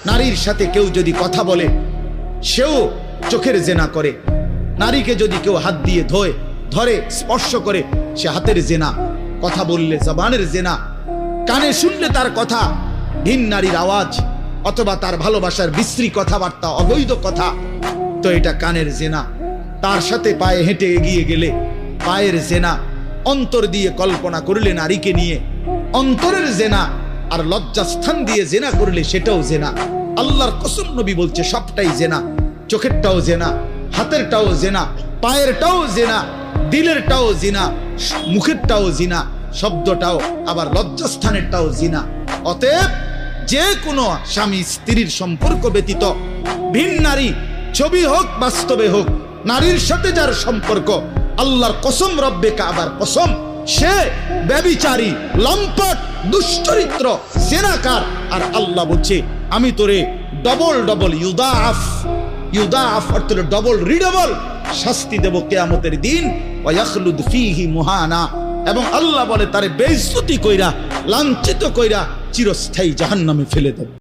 নারীর সাথে কেউ যদি কথা বলে সেও চোখের জেনা করে। নারীকে যদি কেউ হাত দিয়ে ধরে স্পর্শ করে সে হাতের জেনা। কথা বললে জবানের জেনা। কানে শুনলে তার কথা ভিন নারীর আওয়াজ অথবা তার ভালোবাসার বিশ্রী কথাবার্তা, অবৈধ কথা, তো এটা কানের জেনা। তার সাথে পায়ে হেঁটে এগিয়ে গেলে পায়ের জেনা। অন্তর দিয়ে কল্পনা করলে নারীকে নিয়ে অন্তরের জেনা। আর লজ্জাস্থান দিয়ে জেনা করলে সেটাও জেনা। আল্লাহর কসম নবী বলছে সবটাই জেনা। চোখেরটাও জেনা, হাতেরটাও জেনা, পায়েরটাও জেনা, দিলেরটাও জিনা, মুখেরটাও জিনা, শব্দটাও আবার লজ্জাস্থানেরটাও জিনা। অতএব যে কোনো স্বামী স্ত্রীর সম্পর্ক ব্যতীত ভিন নারী, ছবি হোক বাস্তবে হোক, নারীর সাথে যার সম্পর্ক, আল্লাহর কসম, রব্বে কাবার কসম, সে ব্যভিচারী, লম্পট, দুশ্চরিত্র, জেনাকার। আর আল্লাহ বলছে আমি তোরে ডবল ইউদাআফ অর্থাৎ ডবল রিডবল শাস্তি দেব কিয়ামতের দিন। ওয়া ইয়াখলুদ ফীহি মুহানা, এবং আল্লাহ বলে তারে বেইজ্জতি কইরা, লাঞ্ছিত কইরা চিরস্থায়ী জাহান্নামে ফেলে দেব।